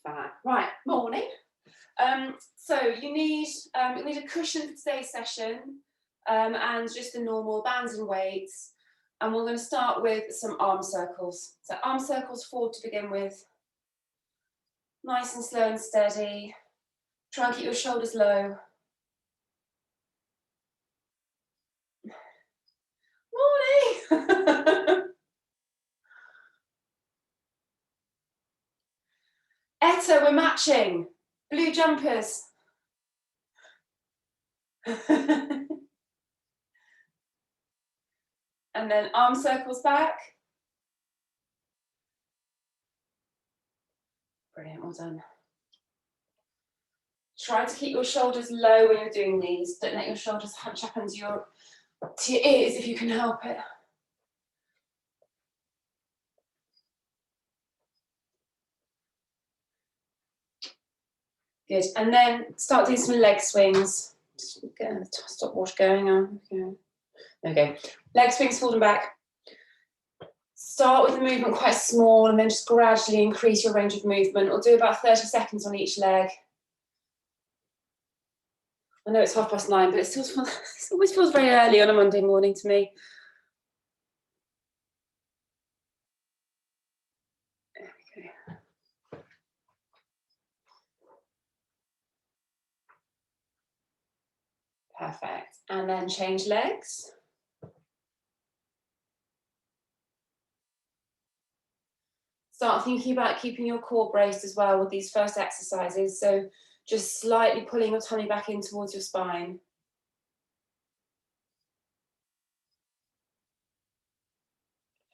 Fab. Right, morning. So you need a cushion for today's session, and just the normal bands and weights. And we're going to start with some arm circles. So arm circles forward to begin with. Nice and slow and steady. Try and keep your shoulders low. Morning! Etta, we're matching. Blue jumpers. And then arm circles back. Brilliant, well done. Try to keep your shoulders low when you're doing these. Don't let your shoulders hunch up into your ears if you can help it. Good, and then start doing some leg swings. Just get a stopwatch going on. Okay, leg swings forward and back. Start with the movement quite small and then just gradually increase your range of movement. We'll do about 30 seconds on each leg. I know it's 9:30, but it always feels very early on a Monday morning to me. There we go. Perfect. And then change legs. Start thinking about keeping your core braced as well with these first exercises. So just slightly pulling your tummy back in towards your spine.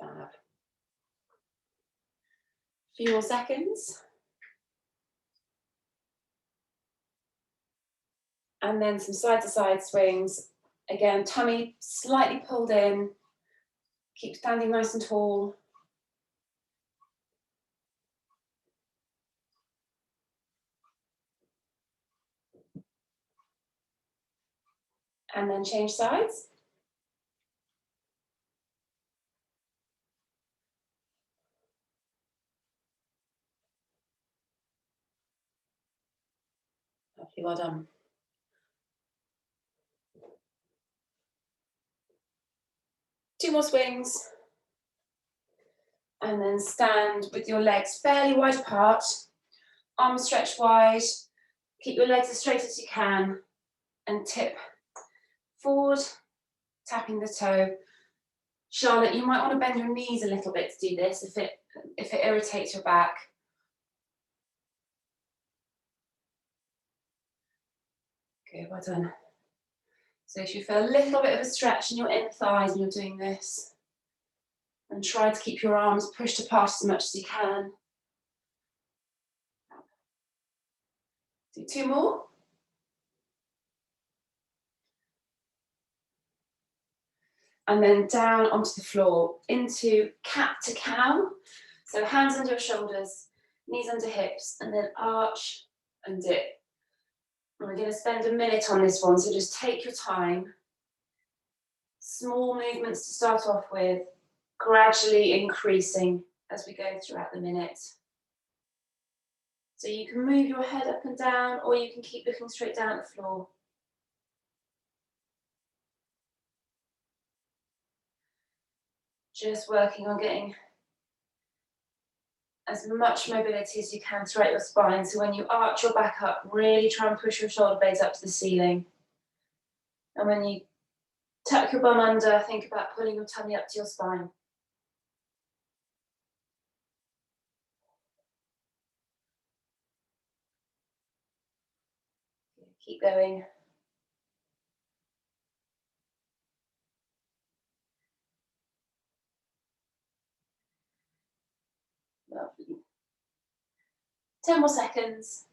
Fab. A few more seconds. And then some side to side swings. Again, tummy slightly pulled in. Keep standing nice and tall. And then change sides. Lovely, well done. Two more swings. And then stand with your legs fairly wide apart. Arms stretched wide. Keep your legs as straight as you can. And tip forward, tapping the toe. Charlotte, you might want to bend your knees a little bit to do this if it irritates your back. Good, well done. So if you feel a little bit of a stretch in your inner thighs when you're doing this, and try to keep your arms pushed apart as much as you can. Do two more. And then down onto the floor, into cat to cow. So hands under your shoulders, knees under hips, and then arch and dip. And we're going to spend a minute on this one, so just take your time. Small movements to start off with, gradually increasing as we go throughout the minute. So you can move your head up and down, or you can keep looking straight down at the floor. Just working on getting as much mobility as you can throughout your spine. So when you arch your back up, really try and push your shoulder blades up to the ceiling. And when you tuck your bum under, think about pulling your tummy up to your spine. Keep going. Lovely. 10 more seconds.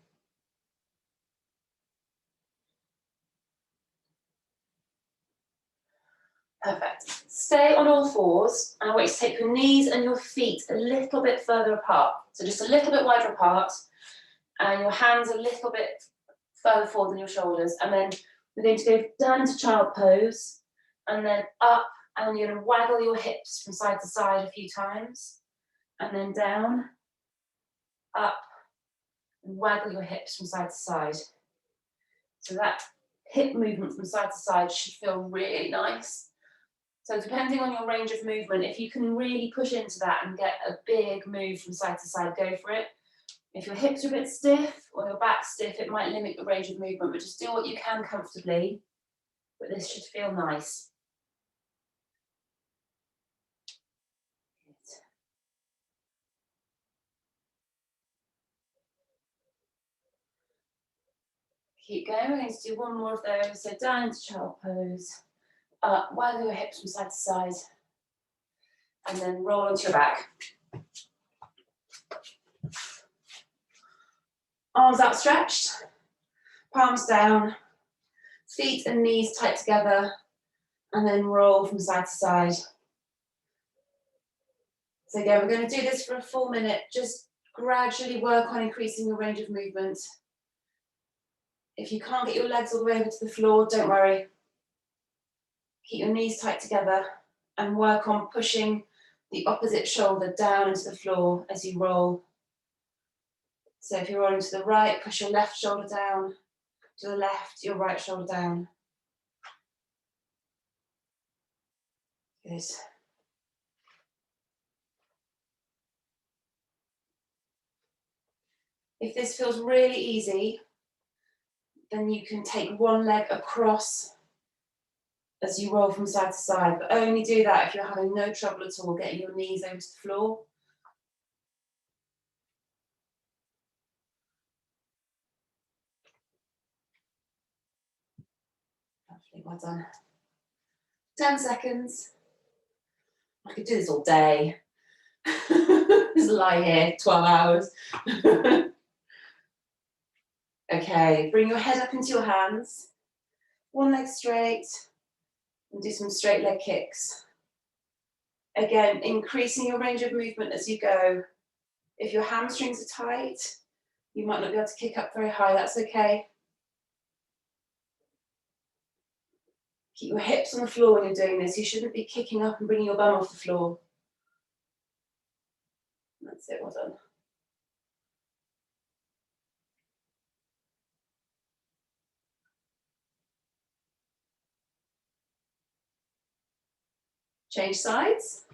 Perfect. Stay on all fours, and I want you to take your knees and your feet a little bit further apart. So just a little bit wider apart, and your hands a little bit further forward than your shoulders. And then we're going to go down into child pose, and then up, and you're going to waggle your hips from side to side a few times, and then down, up, and waggle your hips from side to side. So that hip movement from side to side should feel really nice. So depending on your range of movement, if you can really push into that and get a big move from side to side, go for it. If your hips are a bit stiff or your back's stiff, it might limit the range of movement, but just do what you can comfortably. But this should feel nice. Keep going. We're going to do one more of those. So down into child pose. Up, waggle your hips from side to side. And then roll onto your back. Arms outstretched. Palms down. Feet and knees tight together. And then roll from side to side. So again, we're going to do this for a full minute. Just gradually work on increasing your range of movement. If you can't get your legs all the way over to the floor, don't worry. Keep your knees tight together and work on pushing the opposite shoulder down into the floor as you roll. So if you're rolling to the right, push your left shoulder down. To the left, your right shoulder down. Good. If this feels really easy, then you can take one leg across as you roll from side to side, but only do that if you're having no trouble at all getting your knees over to the floor. Lovely, well done. 10 seconds. I could do this all day. Just lie here 12 hours. Okay, bring your head up into your hands. One leg straight. And do some straight leg kicks. Again, increasing your range of movement as you go. If your hamstrings are tight, you might not be able to kick up very high, that's okay. Keep your hips on the floor when you're doing this. You shouldn't be kicking up and bringing your bum off the floor. That's it, well done. Change sides.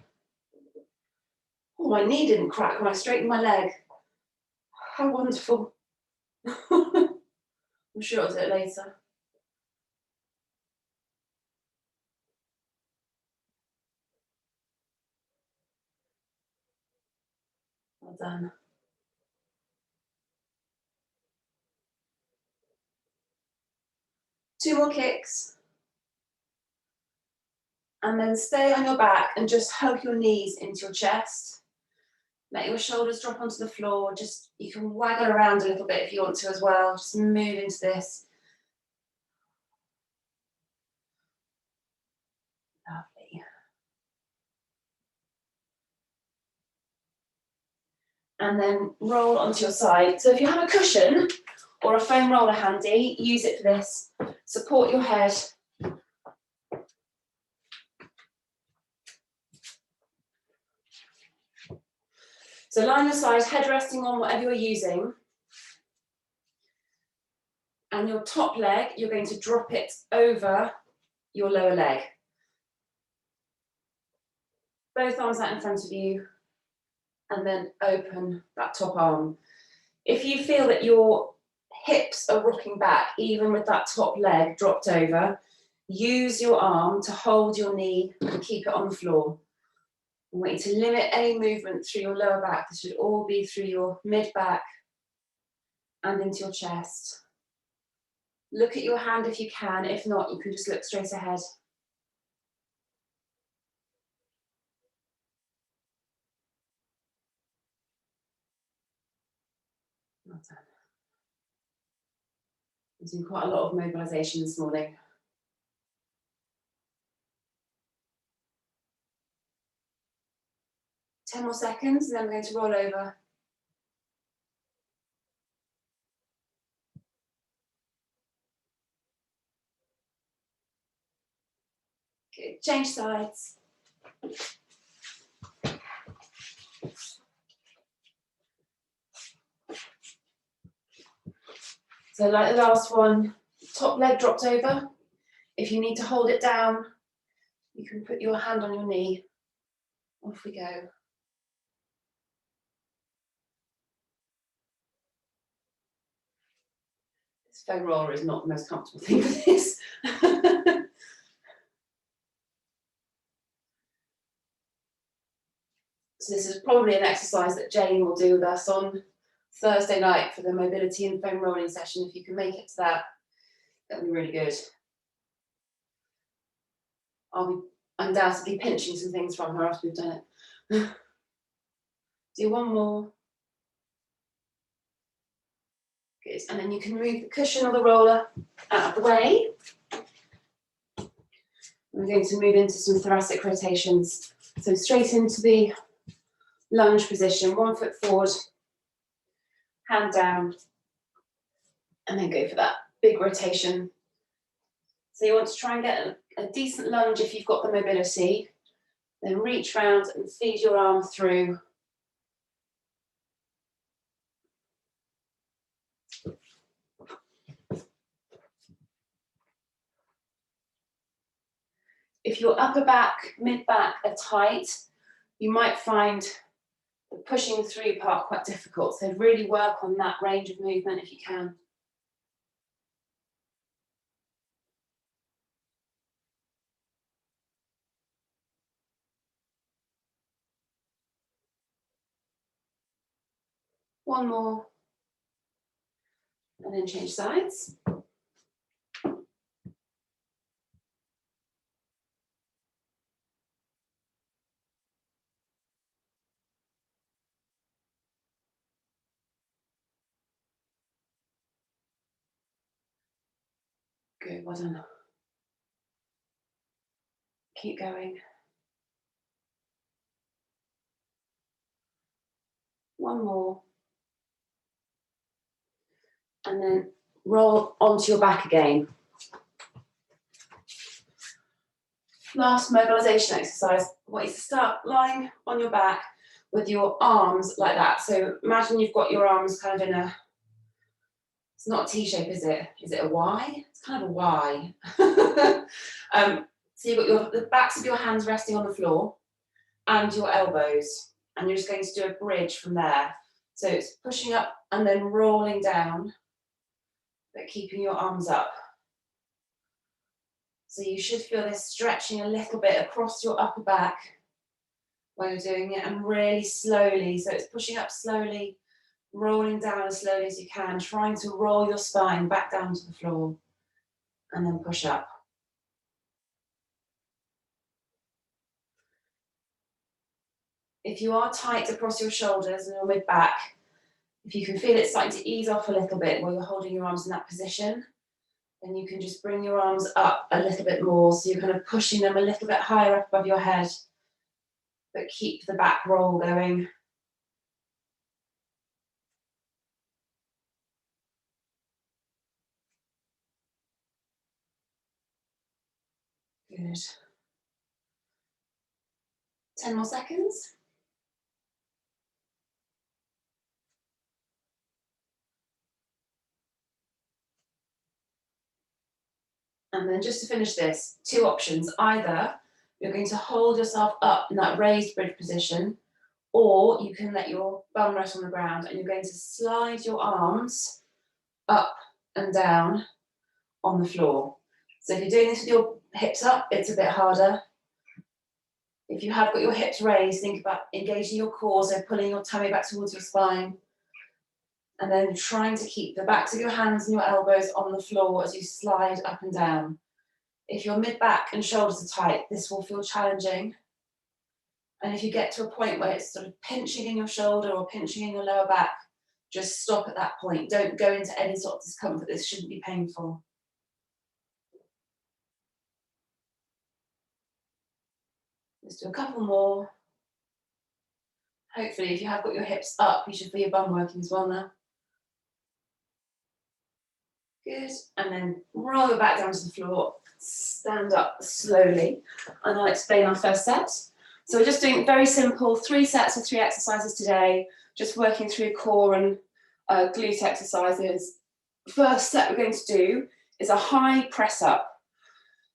Oh, my knee didn't crack when I straightened my leg. How wonderful. I'm sure I'll do it later. Well done. Two more kicks. And then stay on your back and just hug your knees into your chest. Let your shoulders drop onto the floor. Just, you can waggle around a little bit if you want to as well. Just move into this. Lovely. And then roll onto your side. So if you have a cushion or a foam roller handy, use it for this. Support your head. So lie on your side, head resting on whatever you're using. And your top leg, you're going to drop it over your lower leg. Both arms out in front of you. And then open that top arm. If you feel that your hips are rocking back, even with that top leg dropped over, use your arm to hold your knee and keep it on the floor. I want you to limit any movement through your lower back. This should all be through your mid-back and into your chest. Look at your hand if you can. If not, you can just look straight ahead. Well done. I'm doing quite a lot of mobilisation this morning. 10 more seconds, and then we're going to roll over. Good. Change sides. So like the last one, top leg dropped over. If you need to hold it down, you can put your hand on your knee. Off we go. This foam roller is not the most comfortable thing for this. So this is probably an exercise that Jane will do with us on Thursday night for the mobility and foam rolling session. If you can make it to that, that'll be really good. I'll be undoubtedly pinching some things from her after we've done it. Do one more. Good, and then you can move the cushion or the roller out of the way. We're going to move into some thoracic rotations. So straight into the lunge position, 1 foot forward, hand down, and then go for that big rotation. So you want to try and get a decent lunge if you've got the mobility, then reach round and feed your arm through. If your upper back, mid back are tight, you might find the pushing through part quite difficult. So really work on that range of movement if you can. One more, and then change sides. Good, well done. Keep going. One more. And then roll onto your back again. Last mobilization exercise. I want you to start lying on your back with your arms like that. So imagine you've got your arms kind of in a, it's not a T shape, is it? Is it a Y? It's kind of a Y. So you've got the backs of your hands resting on the floor and your elbows. And you're just going to do a bridge from there. So it's pushing up and then rolling down, but keeping your arms up. So you should feel this stretching a little bit across your upper back while you're doing it, and really slowly. So it's pushing up slowly, rolling down as slowly as you can, trying to roll your spine back down to the floor, and then push up. If you are tight across your shoulders and your mid back, if you can feel it starting to ease off a little bit while you're holding your arms in that position, then you can just bring your arms up a little bit more. So you're kind of pushing them a little bit higher up above your head, but keep the back roll going. Good. 10 more seconds. And then just to finish this, 2 options. Either you're going to hold yourself up in that raised bridge position, or you can let your bum rest on the ground and you're going to slide your arms up and down on the floor. So if you're doing this with your hips up, it's a bit harder. If you have got your hips raised, think about engaging your core, so pulling your tummy back towards your spine. And then trying to keep the backs of your hands and your elbows on the floor as you slide up and down. If your mid-back and shoulders are tight, this will feel challenging. And if you get to a point where it's sort of pinching in your shoulder or pinching in your lower back, just stop at that point. Don't go into any sort of discomfort. This shouldn't be painful. Let's do a couple more. Hopefully, if you have got your hips up, you should feel your bum working as well now. Good, and then roll your back down to the floor, stand up slowly, and I'll explain our first set. So we're just doing very simple 3 sets of 3 exercises today, just working through core and glute exercises. first set we're going to do is a high press up.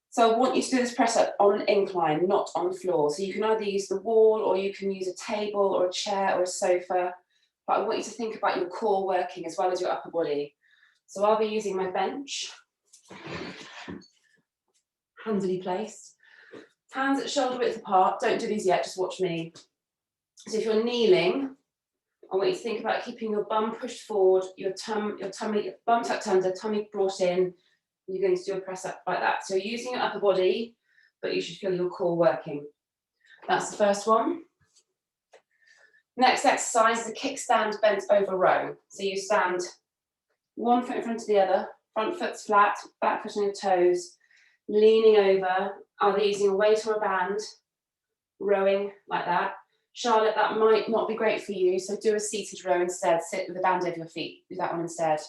So I want you to do this press up on an incline, not on the floor. So you can either use the wall or you can use a table or a chair or a sofa. But I want you to think about your core working as well as your upper body. So I'll be using my bench, handily placed. Hands at shoulder width apart. Don't do these yet, just watch me. So if you're kneeling, I want you to think about keeping your bum pushed forward, your tummy, bum tucked under, tummy brought in. You're going to do a press up like that. So you're using your upper body, but you should feel your core working. That's the first one. Next exercise is a kickstand bent over row. So you stand one foot in front of the other, front foot's flat, back foot on your toes, leaning over, either using a weight or a band, rowing like that. Charlotte, that might not be great for you, so do a seated row instead. Sit with a band over your feet, do that one instead.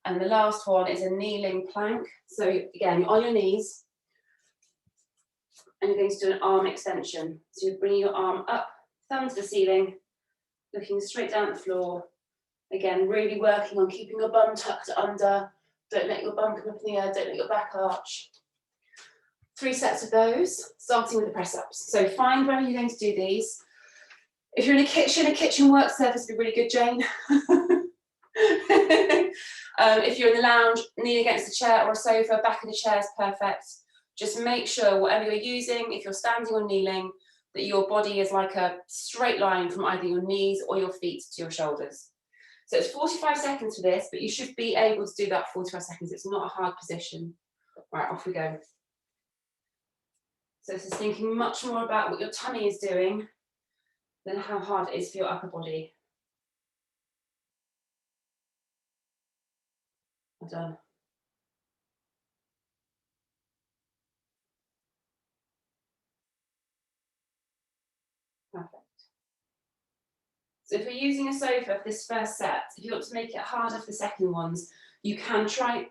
And the last one is a kneeling plank. So again, you're on your knees, and you're going to do an arm extension. So you bring your arm up, thumb to the ceiling, looking straight down at the floor. Again, really working on keeping your bum tucked under. Don't let your bum come up in the air, don't let your back arch. 3 sets of those, starting with the press ups. So find where you're going to do these. If you're in a kitchen work surface would be really good, Jane. If you're in the lounge, kneel against a chair or a sofa, back of the chair is perfect. Just make sure whatever you're using, if you're standing or kneeling, that your body is like a straight line from either your knees or your feet to your shoulders. So it's 45 seconds for this, but you should be able to do that 45 seconds. It's not a hard position. Right, off we go. So this is thinking much more about what your tummy is doing than how hard it is for your upper body. Well done. Perfect. So if we're using a sofa for this first set, if you want to make it harder for the second ones, you can try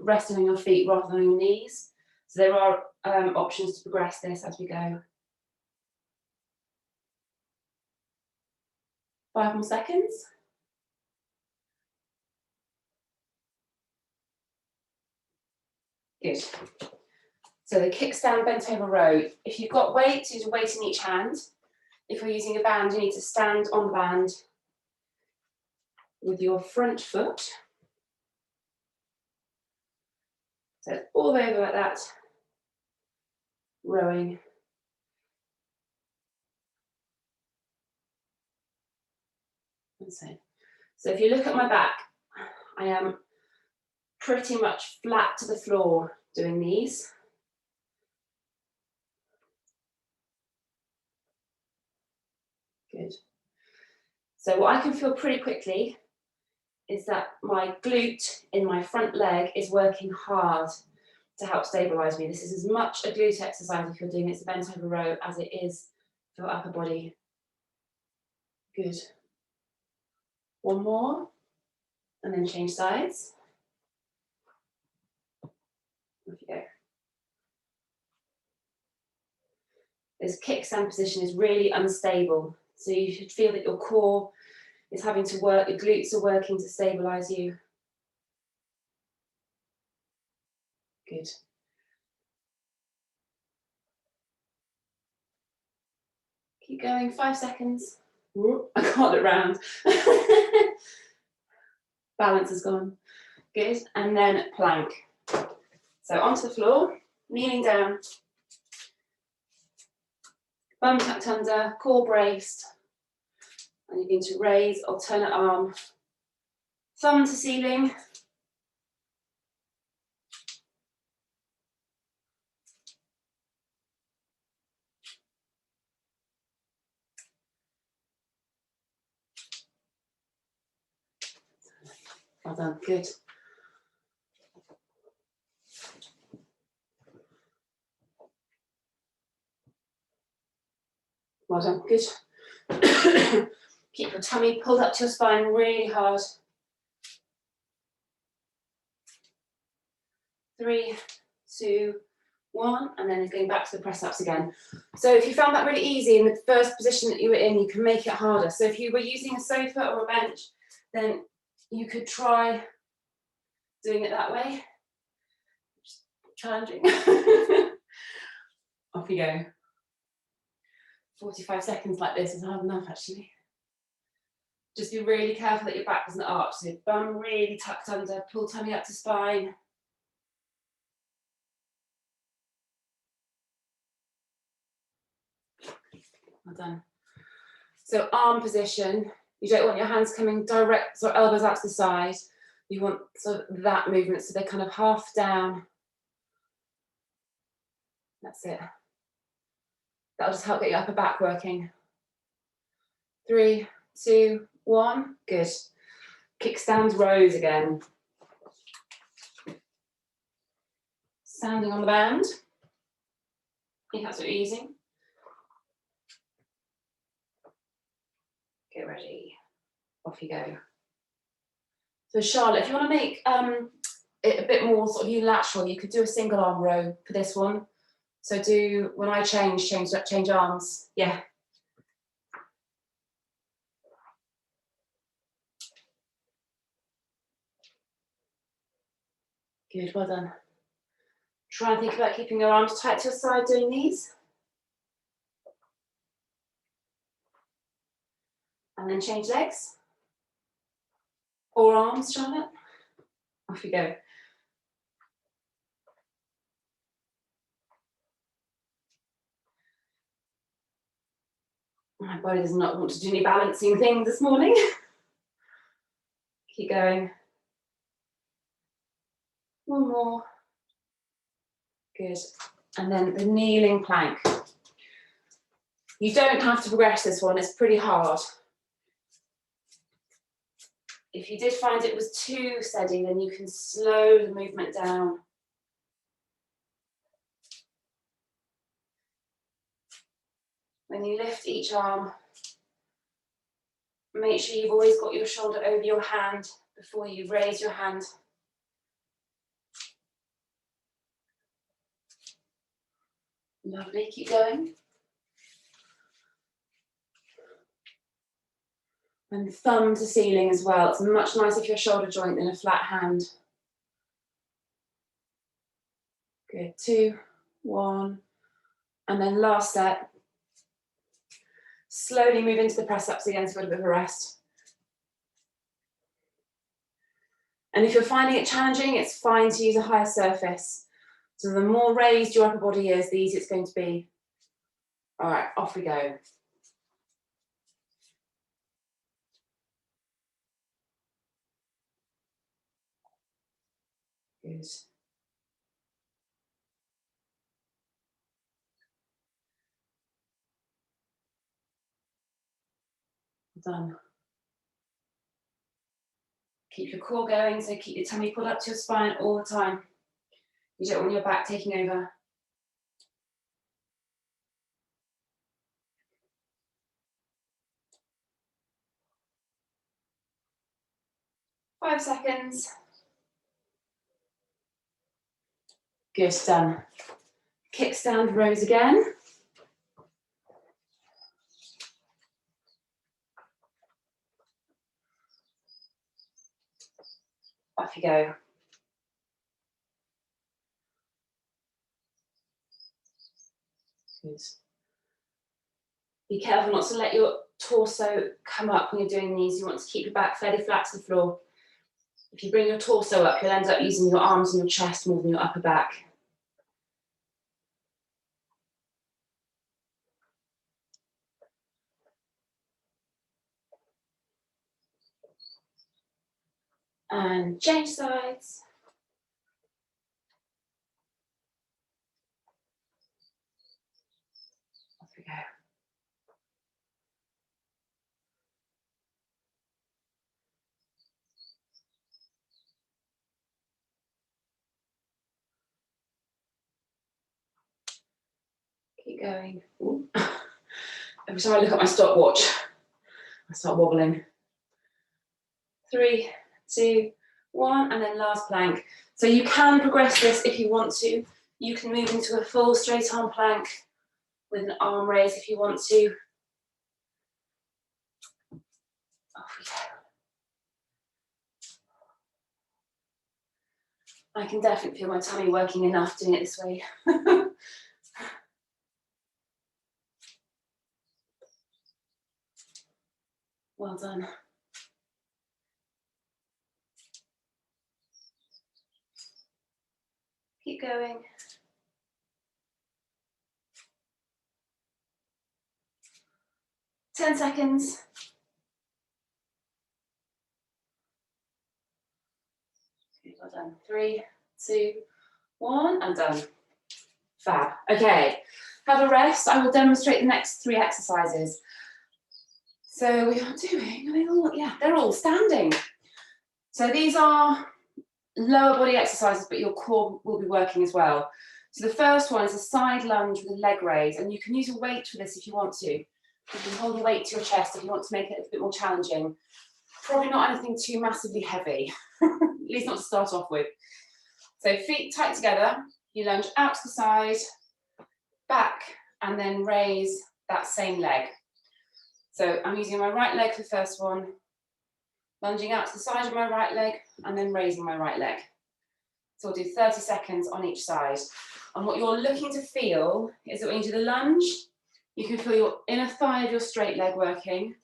resting on your feet rather than on your knees. So there are options to progress this as we go. 5 more seconds. Good. So the kickstand bent over row. If you've got weight, use a weight in each hand. If you're using a band, you need to stand on the band with your front foot. So all the way over like that, rowing. So if you look at my back, I am pretty much flat to the floor doing these. Good. So what I can feel pretty quickly is that my glute in my front leg is working hard to help stabilize me. This is as much a glute exercise if you're doing it as a bent over row as it is for your upper body. Good. One more, and then change sides. Off you go. This kickstand position is really unstable, so you should feel that your core is having to work, your glutes are working to stabilize you. Good. Keep going, 5 seconds. I can't look round. Balance is gone. Good, and then plank. So onto the floor, kneeling down. Bum tucked under, core braced. And you're going to raise alternate arm. Thumb to ceiling. Well done, good. Well done, good. Keep your tummy pulled up to your spine really hard. 3, 2, 1, and then going back to the press ups again. So if you found that really easy in the first position that you were in, you can make it harder. So if you were using a sofa or a bench, then you could try doing it that way. Just challenging. Off you go. 45 seconds like this is hard enough, actually. Just be really careful that your back doesn't arch. So bum really tucked under, pull tummy up to spine. Well done. So arm position, you don't want your hands coming direct, so elbows out to the side. You want sort of that movement, so they're kind of half down. That's it. That'll just help get your upper back working. 3, 2, 1, good. Kickstand Rose again. Standing on the band, if that's what you're using. Get ready, off you go. So Charlotte, if you want to make it a bit more sort of unilateral, you could do a single arm row for this one. So do, when I change arms, yeah. Good, well done. Try and think about keeping your arms tight to your side doing these. And then change legs. Or arms, Charlotte. Off you go. My body does not want to do any balancing things this morning. Keep going. One more. Good. And then the kneeling plank. You don't have to progress this one, it's pretty hard. If you did find it was too steady, then you can slow the movement down. When you lift each arm, make sure you've always got your shoulder over your hand before you raise your hand. Lovely, keep going. And thumb to ceiling as well. It's much nicer for your shoulder joint than a flat hand. Good, 2, 1. And then last set. Slowly move into the press ups again, so a bit of a rest. And if you're finding it challenging, it's fine to use a higher surface. So the more raised your upper body is, the easier it's going to be. All right, off we go. Good. Well done. Keep your core going, so keep your tummy pulled up to your spine all the time. You don't want your back taking over. Five seconds. Good, done. Kickstand Rose again. Off you go. Good. Be careful not to let your torso come up when you're doing these. You want to keep your back fairly flat to the floor. If you bring your torso up, you'll end up using your arms and your chest more than your upper back. And change sides. Off we go. Keep going. Ooh. Every time I look at my stopwatch, I start wobbling. 3, 2, 1, and then last plank. So you can progress this if you want to. You can move into a full straight arm plank with an arm raise if you want to. Off we go. I can definitely feel my tummy working enough doing it this way. Well done. Keep going. Ten seconds. Well done. 3, 2, 1, and done. Fab. Okay, have a rest. I will demonstrate the next 3 exercises. So we are doing, they're all standing. So these are lower body exercises, but your core will be working as well. So the first one is a side lunge with a leg raise, and you can use a weight for this if you want to. You can hold a weight to your chest if you want to make it a bit more challenging. Probably not anything too massively heavy, at least not to start off with. So feet tight together, you lunge out to the side, back, and then raise that same leg. So I'm using my right leg for the first one, lunging out to the side of my right leg, and then raising my right leg. So we'll do 30 seconds on each side. And what you're looking to feel is that when you do the lunge, you can feel your inner thigh of your straight leg working.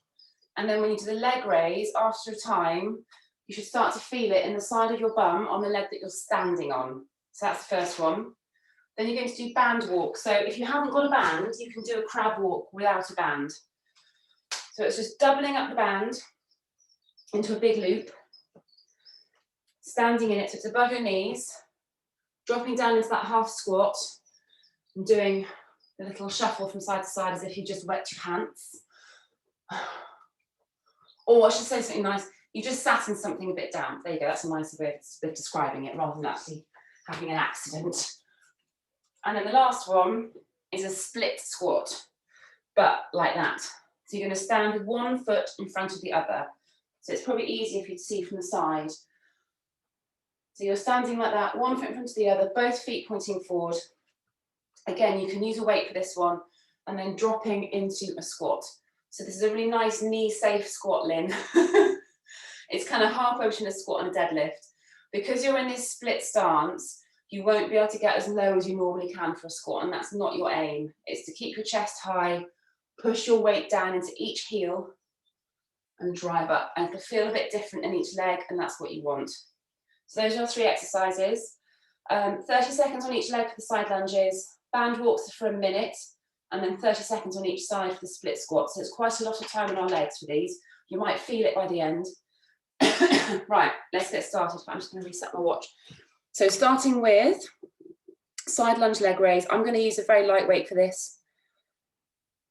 And then when you do the leg raise, after a time, you should start to feel it in the side of your bum on the leg that you're standing on. So that's the first one. Then you're going to do band walk. So if you haven't got a band, you can do a crab walk without a band. So it's just doubling up the band into a big loop, standing in it so it's above your knees, dropping down into that half squat, and doing the little shuffle from side to side as if you just wet your pants. Or I should say something nice, you just sat in something a bit damp. There you go, that's a nicer way of describing it rather than actually having an accident. And then the last one is a split squat, but like that. So you're going to stand with one foot in front of the other. So it's probably easier for you to see from the side. So you're standing like that, one foot in front of the other, both feet pointing forward. Again, you can use a weight for this one, and then dropping into a squat. So this is a really nice knee-safe squat, Lynn. It's kind of halfway between a squat and a deadlift. Because you're in this split stance, you won't be able to get as low as you normally can for a squat, and that's not your aim. It's to keep your chest high, push your weight down into each heel, and drive up. And it'll feel a bit different in each leg, and that's what you want. So those are 3 exercises. 30 seconds on each leg for the side lunges, band walks for a minute, and then 30 seconds on each side for the split squat. So it's quite a lot of time in our legs for these. You might feel it by the end. Right, let's get started. I'm just going to reset my watch. So starting with side lunge leg raise, I'm going to use a very lightweight for this.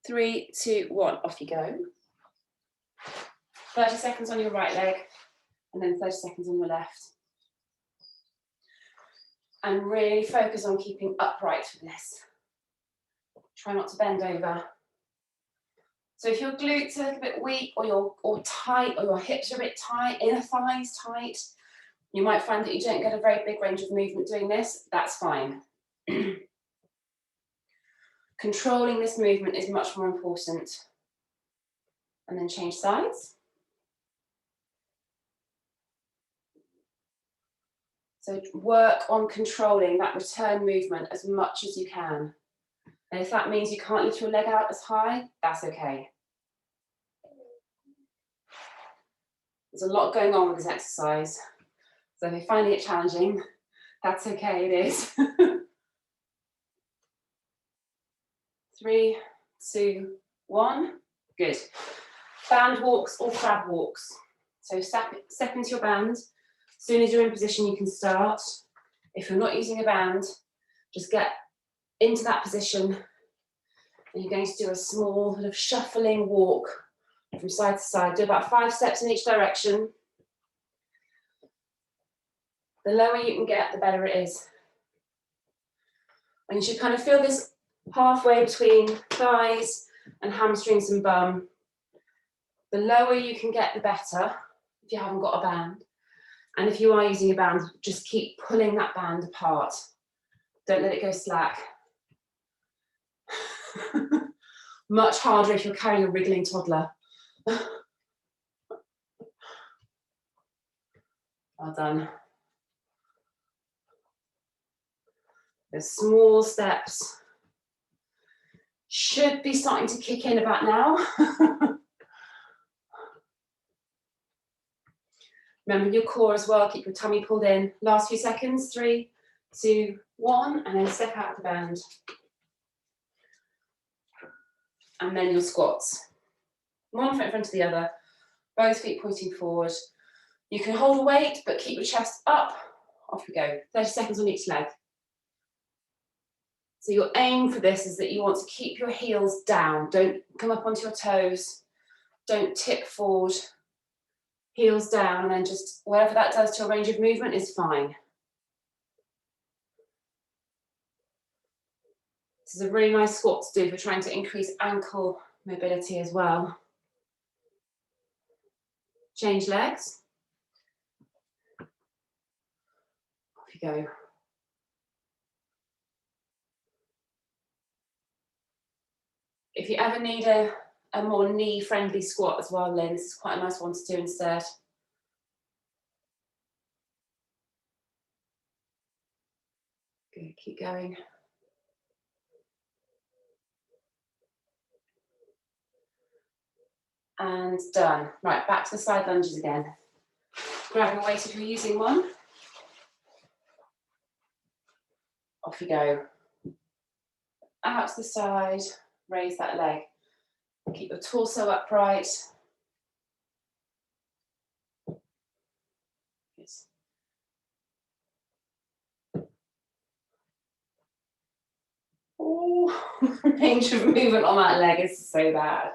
3, 2, 1, off you go. 30 seconds on your right leg, and then 30 seconds on your left. And really focus on keeping upright for this. Try not to bend over. So if your glutes are a little bit weak, or tight, or your hips are a bit tight, inner thighs tight, you might find that you don't get a very big range of movement doing this. That's fine. Controlling this movement is much more important. And then change sides. So work on controlling that return movement as much as you can. And if that means you can't lift your leg out as high, that's okay. There's a lot going on with this exercise. So if you're finding it challenging, that's okay, it is. 3, 2, 1, good. Band walks or crab walks. So step into your band. As soon as you're in position, you can start. If you're not using a band, just get into that position. And you're going to do a small sort of shuffling walk from side to side. Do about 5 steps in each direction. The lower you can get, the better it is. And you should kind of feel this halfway between thighs and hamstrings and bum. The lower you can get, the better, if you haven't got a band. And if you are using a band, just keep pulling that band apart. Don't let it go slack. Much harder if you're carrying a wriggling toddler. Well done. small steps should be starting to kick in about now. Remember your core as well, keep your tummy pulled in. Last few seconds, 3, 2, 1, and then step out of the bend. And then your squats. One foot in front of the other, both feet pointing forward. You can hold a weight, but keep your chest up. Off we go, 30 seconds on each leg. So your aim for this is that you want to keep your heels down. Don't come up onto your toes. Don't tip forward. Heels down, and then just whatever that does to your range of movement is fine. This is a really nice squat to do if you're trying to increase ankle mobility as well. Change legs. Off you go. If you ever need a more knee-friendly squat as well, Lynn, this is quite a nice one to do instead. Good, keep going. And done. Right, back to the side lunges again. Grab your weight if you're using one. Off you go. Out to the side, raise that leg. Keep your torso upright. Good. Oh, range of movement on that leg is so bad.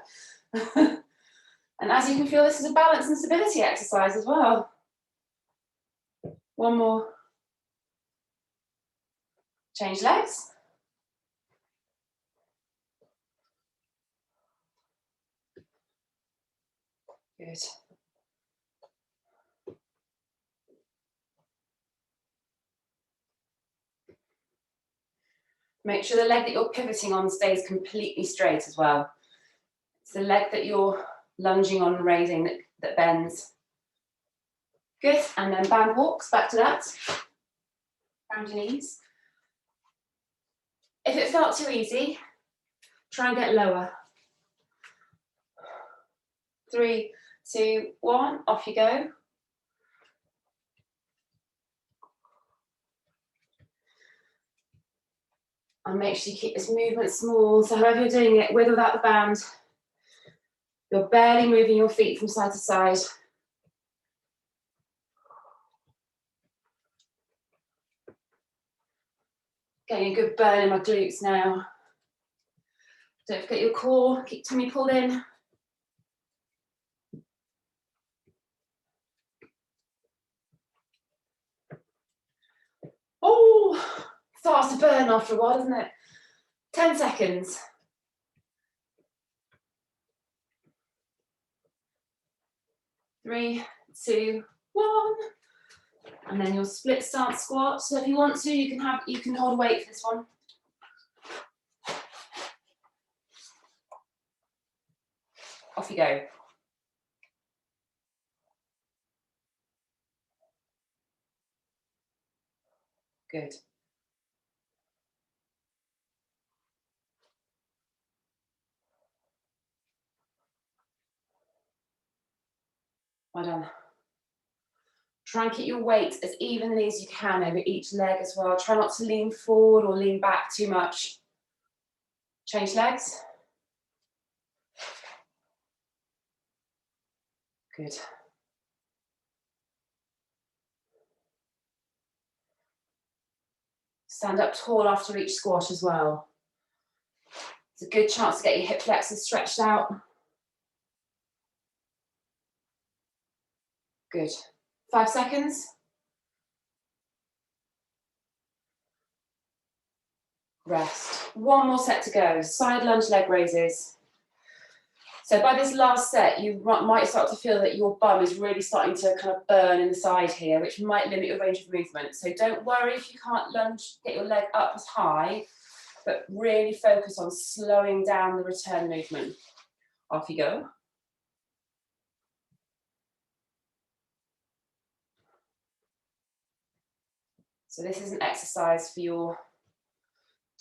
And as you can feel, this is a balance and stability exercise as well. One more. Change legs. Good. Make sure the leg that you're pivoting on stays completely straight as well. It's the leg that you're lunging on and raising that bends. Good, and then band walks, back to that. Round your knees. If it felt too easy, try and get lower. 3, 2, 1, off you go. And make sure you keep this movement small, so however you're doing it, with or without the band, you're barely moving your feet from side to side. Getting a good burn in my glutes now. Don't forget your core, keep tummy pulled in. Oh, starts to burn after a while, doesn't it? 10 seconds. 3, 2, 1. And then your split stance squat. So if you want to, you can hold a weight for this one. Off you go. Good. Well done. Try and keep your weight as evenly as you can over each leg as well. Try not to lean forward or lean back too much. Change legs. Good. Stand up tall after each squat as well. It's a good chance to get your hip flexors stretched out. Good. 5 seconds. Rest. One more set to go. Side lunge leg raises. So by this last set, you might start to feel that your bum is really starting to kind of burn in the side here, which might limit your range of movement. So don't worry if you can't lunge, get your leg up as high, but really focus on slowing down the return movement. Off you go. So this is an exercise for your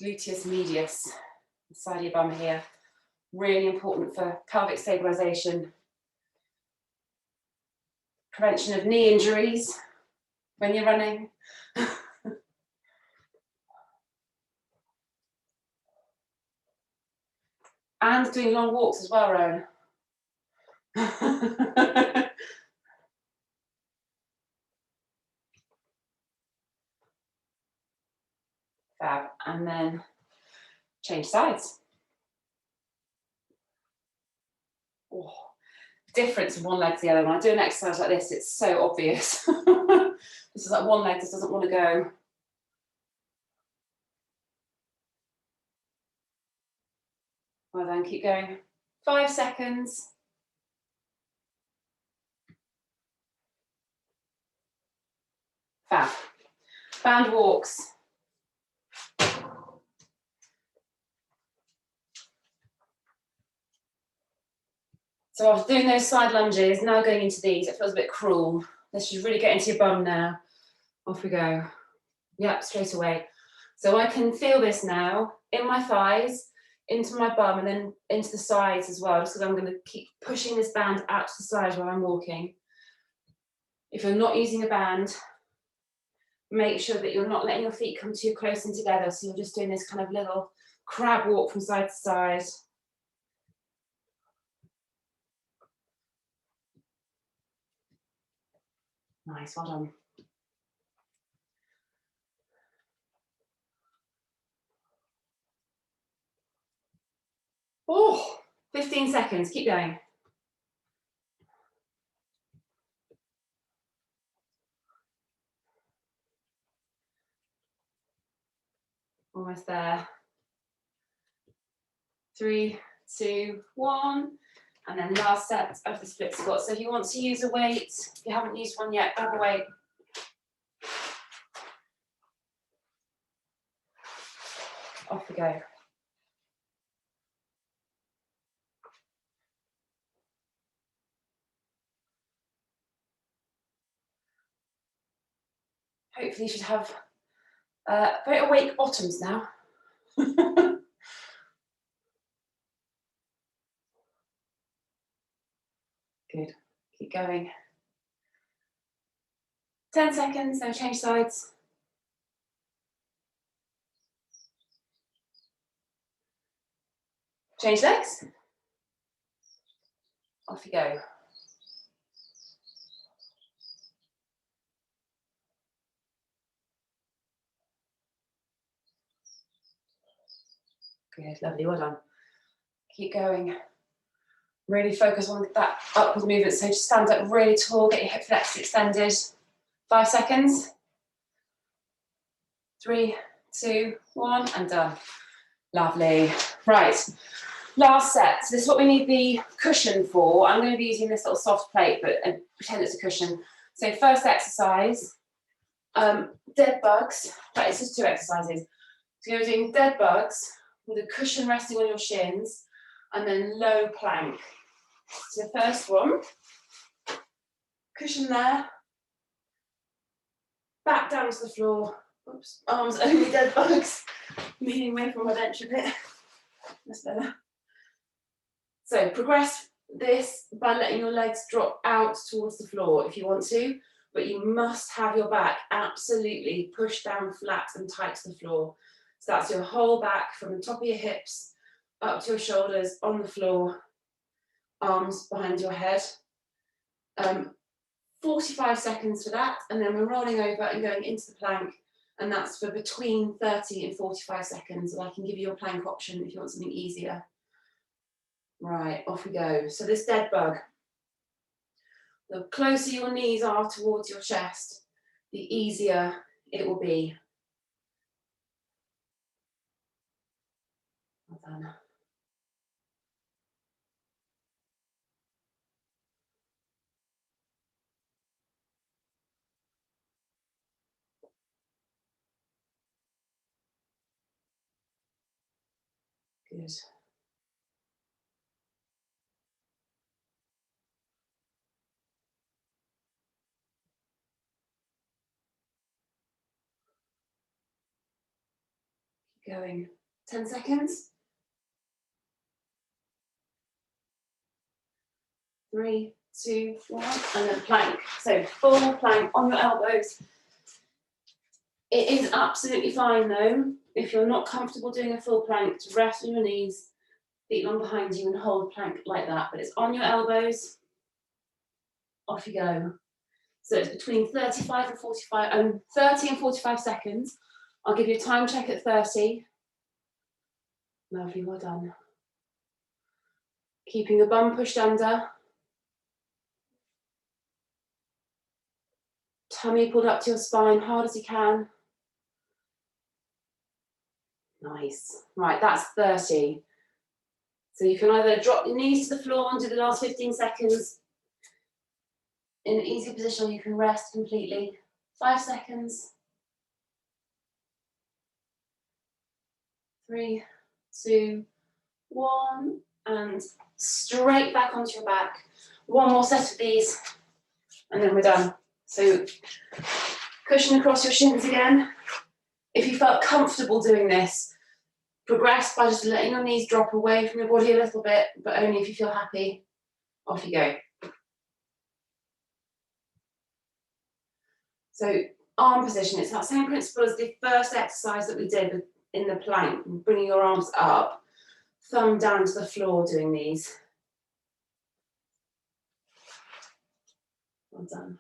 gluteus medius, the side of your bum here. Really important for pelvic stabilization, prevention of knee injuries when you're running. And doing long walks as well, Rowan. Fab. And then change sides. Oh, difference from one leg to the other. When I do an exercise like this, it's so obvious. This is like one leg just doesn't want to go. Well then, keep going. 5 seconds. Fab. Band walks. So after doing those side lunges, now going into these, it feels a bit cruel. This should really get into your bum now. Off we go. Yep, straight away. So I can feel this now in my thighs, into my bum, and then into the sides as well, just because I'm going to keep pushing this band out to the side while I'm walking. If you're not using a band, make sure that you're not letting your feet come too close in together, so you're just doing this kind of little crab walk from side to side. Nice, well done. Oh, 15 seconds, keep going. Almost there. 3, 2, 1. And then last set of the split squat. So if you want to use a weight, if you haven't used one yet, grab a weight. Off we go. Hopefully you should have very awake bottoms now. Good, keep going. 10 seconds, then change sides. Change legs. Off you go. Good, lovely, well done. Keep going. Really focus on that upward movement. So just stand up really tall, get your hip flexors extended. 5 seconds. 3, 2, 1, and done. Lovely. Right, last set. So this is what we need the cushion for. I'm going to be using this little soft plate, but pretend it's a cushion. So first exercise, dead bugs. Right, it's just 2 exercises. So you're doing dead bugs with a cushion resting on your shins, and then low plank. So the first one, cushion there, back down to the floor. Oops, arms only, dead bugs. Leaning away from my bench a bit. That's better. So progress this by letting your legs drop out towards the floor if you want to, but you must have your back absolutely pushed down flat and tight to the floor. So that's your whole back from the top of your hips up to your shoulders on the floor, arms behind your head. 45 seconds for that, and then we're rolling over and going into the plank, and that's for between 30 and 45 seconds, and I can give you a plank option if you want something easier. Right, off we go. So this dead bug, the closer your knees are towards your chest, the easier it will be. Well done. Good. Going. 10 seconds. 3, 2, 1, and then plank. So full plank on your elbows. It is absolutely fine though, if you're not comfortable doing a full plank, to rest on your knees, feet long behind you and hold plank like that. But it's on your elbows, off you go. So it's between 30 and 45 seconds. I'll give you a time check at 30. Lovely, well done. Keeping the bum pushed under. Tummy pulled up to your spine, hard as you can. Nice. Right, that's 30. So you can either drop your knees to the floor and do the last 15 seconds in an easy position, or you can rest completely. 5 seconds. 3, 2, 1, and straight back onto your back. One more set of these, and then we're done. So cushion across your shins again. If you felt comfortable doing this, progress by just letting your knees drop away from your body a little bit, but only if you feel happy. Off you go. So arm position, it's that same principle as the first exercise that we did in the plank, bringing your arms up, thumb down to the floor doing these. Well done.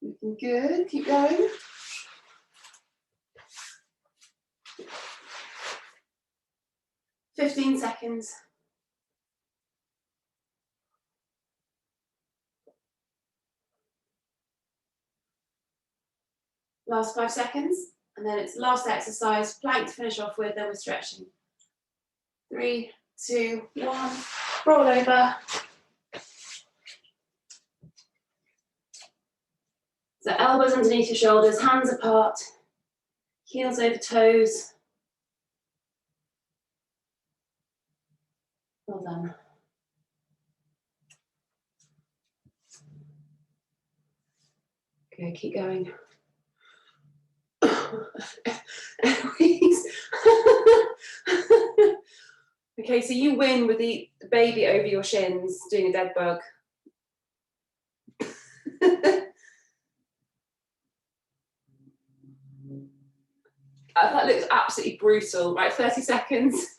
Looking good, keep going. "15 seconds. Last 5 seconds, and then it's last exercise, plank to finish off with, then we're stretching. 3, 2, 1, roll over. So elbows underneath your shoulders, hands apart, heels over toes. Well done. Okay, keep going. Okay, so you win with the baby over your shins, doing a dead bug. That looks absolutely brutal, right? 30 seconds.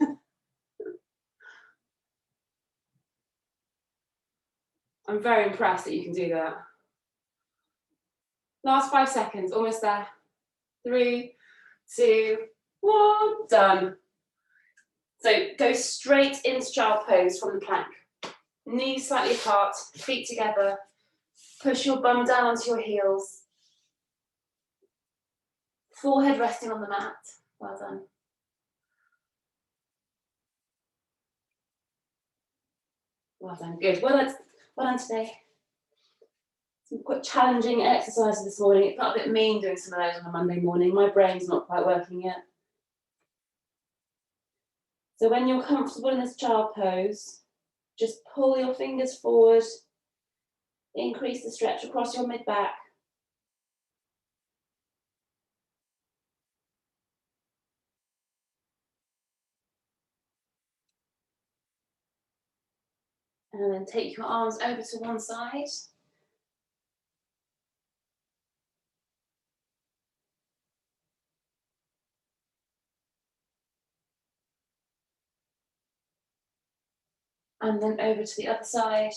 I'm very impressed that you can do that. Last 5 seconds, almost there. 3, 2, 1, done. So go straight into child pose from the plank. Knees slightly apart, feet together. Push your bum down onto your heels. Forehead resting on the mat. Well done. Well done, good. Well done today. Some quite challenging exercises this morning. It felt a bit mean doing some of those on a Monday morning. My brain's not quite working yet. So when you're comfortable in this child pose, just pull your fingers forward, increase the stretch across your mid-back. And then take your arms over to one side. And then over to the other side.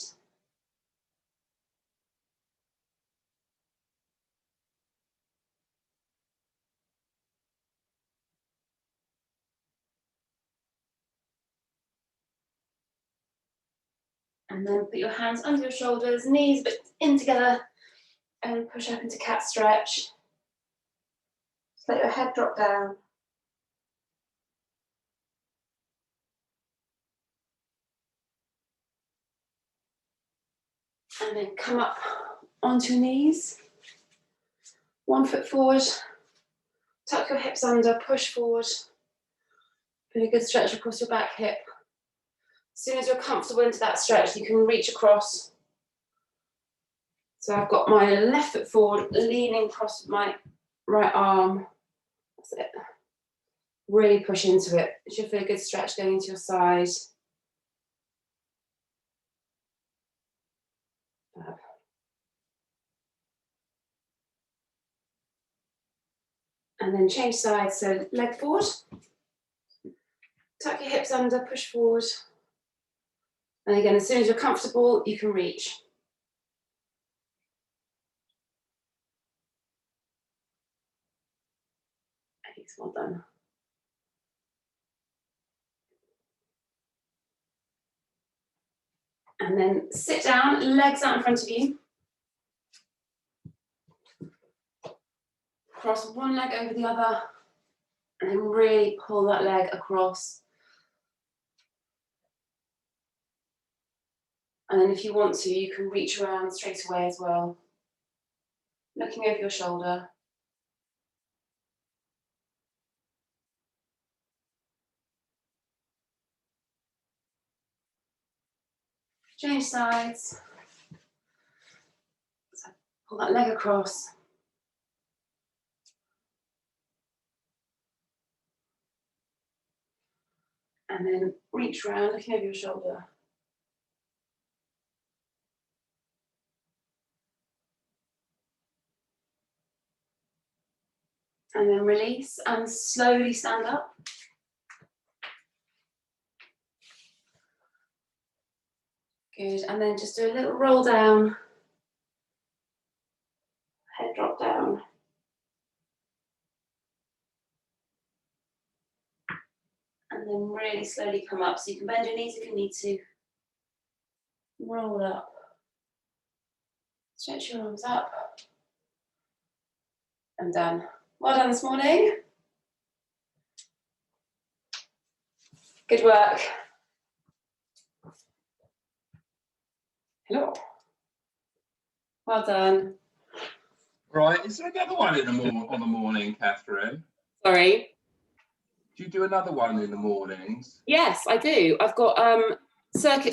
And then put your hands under your shoulders, knees but in together, and push up into cat stretch. Just let your head drop down. And then come up onto your knees. 1 foot forward. Tuck your hips under, push forward. Put a good stretch across your back hip. As soon as you're comfortable into that stretch, you can reach across. So I've got my left foot forward, leaning across my right arm. That's it. Really push into it. You should feel a good stretch going into your side. Fab. And then change sides, so leg forward. Tuck your hips under, push forward. And again, as soon as you're comfortable, you can reach. Thanks, well done. And then sit down, legs out in front of you. Cross one leg over the other, and then really pull that leg across. And then if you want to, you can reach around straight away as well. Looking over your shoulder. Change sides. So pull that leg across. And then reach around, looking over your shoulder. And then release and slowly stand up. Good, and then just do a little roll down. Head drop down. And then really slowly come up. So you can bend your knees if you need to. Roll up. Stretch your arms up. And done. Well done this morning. Good work. Hello. Well done. Right, is there another one in on the morning, Catherine? Sorry. Do you do another one in the mornings? Yes, I do. I've got circuit